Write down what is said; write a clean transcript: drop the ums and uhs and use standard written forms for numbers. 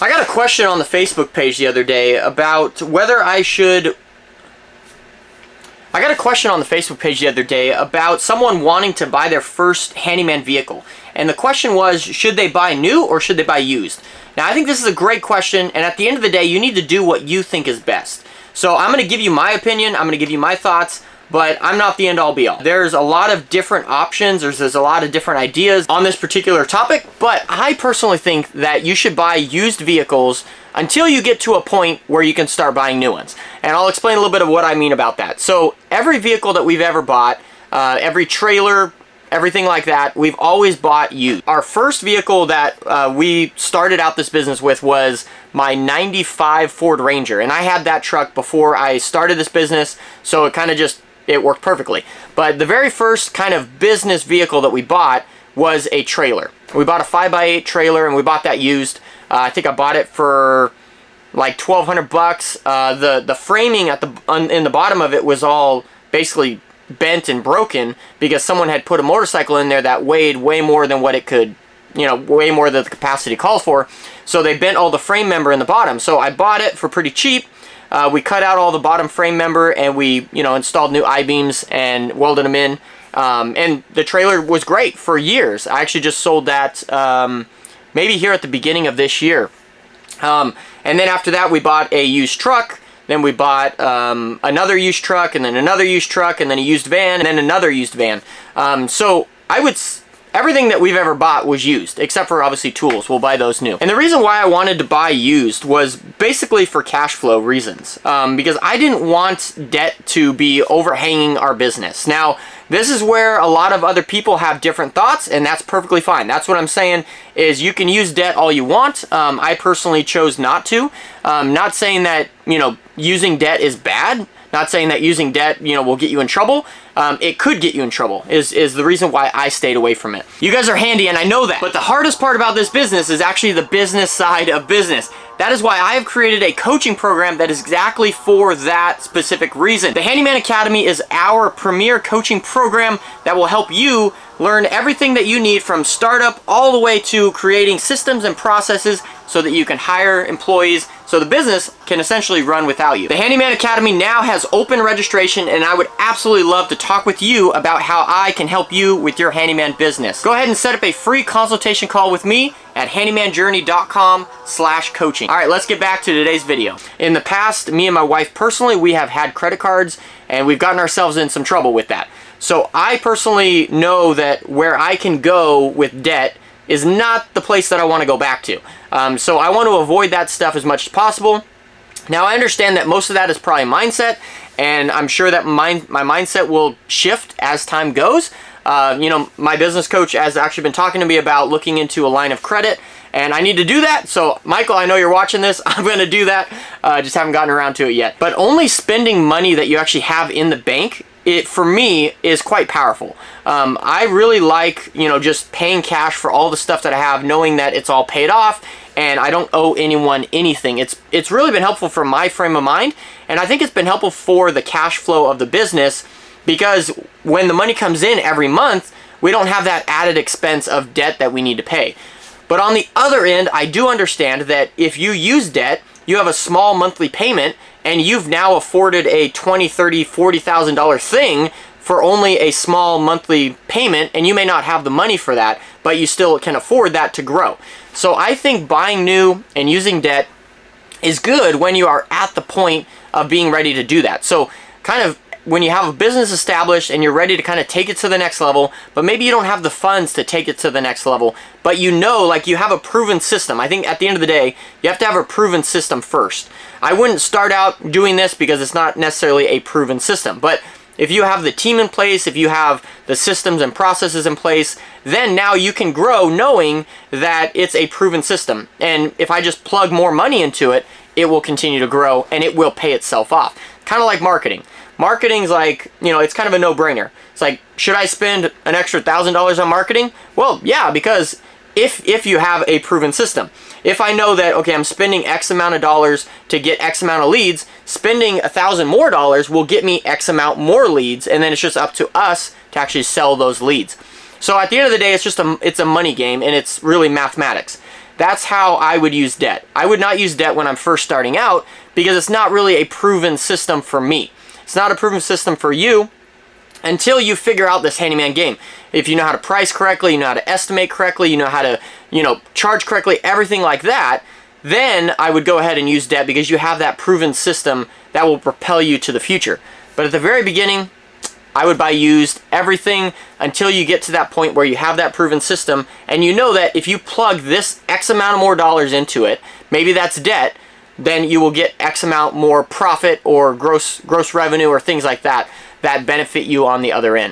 I got a question on the Facebook page the other day about whether I should... I got a question on the Facebook page the other day about someone wanting to buy their first handyman vehicle. And the question was, should they buy new or should they buy used? Now, I think this is a great question, and at the end of the day, you need to do what you think is best. So I'm going to give you my opinion, I'm going to give you my thoughts, but I'm not the end-all be-all. There's a lot of different options, there's a lot of different ideas on this particular topic, but I personally think that you should buy used vehicles until you get to a point where you can start buying new ones. And I'll explain a little bit of what I mean about that. So every vehicle that we've ever bought, every trailer, everything like that, we've always bought used. Our first vehicle that we started out this business with was my 95 Ford Ranger, and I had that truck before I started this business, so it kind of just, it worked perfectly. But the very first kind of business vehicle that we bought was a trailer. We bought a 5x8 trailer, and we bought that used. I think I bought it for like $1,200. The framing at in the bottom of it was all basically bent and broken because someone had put a motorcycle in there that weighed way more than what it could, you know, way more than the capacity calls for. So they bent all the frame member in the bottom. So I bought it for pretty cheap. We cut out all the bottom frame member and we, you know, installed new I-beams and welded them in. And the trailer was great for years. I actually just sold that maybe here at the beginning of this year. And then after that, we bought a used truck. Then we bought another used truck, and then another used truck, and then a used van, and then another used van. So everything that we've ever bought was used, except for obviously tools. We'll buy those new. And the reason why I wanted to buy used was basically for cash flow reasons, because I didn't want debt to be overhanging our business. Now, this is where a lot of other people have different thoughts, and that's perfectly fine. That's what I'm saying, is you can use debt all you want. I personally chose not to. Not saying that, you know, using debt is bad. Not saying that using debt, you know, will get you in trouble. It could get you in trouble, is the reason why I stayed away from it. You guys are handy, and I know that. But the hardest part about this business is actually the business side of business. That is why I have created a coaching program that is exactly for that specific reason. The Handyman Academy is our premier coaching program that will help you learn everything that you need from startup all the way to creating systems and processes so that you can hire employees so the business can essentially run without you. The Handyman Academy now has open registration, and I would absolutely love to talk with you about how I can help you with your handyman business. Go ahead and set up a free consultation call with me at handymanjourney.com/coaching. All right, let's get back to today's video. In the past, me and my wife personally, we have had credit cards, and we've gotten ourselves in some trouble with that. So I personally know that where I can go with debt is not the place that I want to go back to. So I want to avoid that stuff as much as possible. Now, I understand that most of that is probably mindset, and I'm sure that my mindset will shift as time goes. You know, my business coach has actually been talking to me about looking into a line of credit, and I need to do that. So, Michael, I know you're watching this. I'm going to do that. Just haven't gotten around to it yet. But only spending money that you actually have in the bank, it for me is quite powerful. I really like, you know, just paying cash for all the stuff that I have, knowing that it's all paid off and I don't owe anyone anything. It's really been helpful for my frame of mind, and I think it's been helpful for the cash flow of the business, because when the money comes in every month, we don't have that added expense of debt that we need to pay. But on the other end, I do understand that if you use debt, you have a small monthly payment, and you've now afforded a $20,000, $30,000, $40,000 thing for only a small monthly payment, and you may not have the money for that, but you still can afford that to grow. So I think buying new and using debt is good when you are at the point of being ready to do that. So kind of when you have a business established and you're ready to kind of take it to the next level, but maybe you don't have the funds to take it to the next level, but you know, like, you have a proven system. I think at the end of the day, you have to have a proven system first. I wouldn't start out doing this because it's not necessarily a proven system, but if you have the team in place, if you have the systems and processes in place, then now you can grow knowing that it's a proven system. And if I just plug more money into it, it will continue to grow and it will pay itself off. Kind of like marketing. Marketing's like, you know, it's kind of a no-brainer. It's like, should I spend an extra $1,000 on marketing? Well, yeah, because if you have a proven system. If I know that, okay, I'm spending X amount of dollars to get X amount of leads, spending $1,000 more will get me X amount more leads, and then it's just up to us to actually sell those leads. So at the end of the day, it's a money game, and it's really mathematics. That's how I would use debt. I would not use debt when I'm first starting out because it's not really a proven system for me. It's not a proven system for you until you figure out this handyman game. If you know how to price correctly, you know how to estimate correctly, you know how to, charge correctly, everything like that, then I would go ahead and use debt because you have that proven system that will propel you to the future. But at the very beginning, I would buy used everything until you get to that point where you have that proven system and you know that if you plug this X amount of more dollars into it, maybe that's debt, then you will get X amount more profit or gross revenue or things like that that benefit you on the other end.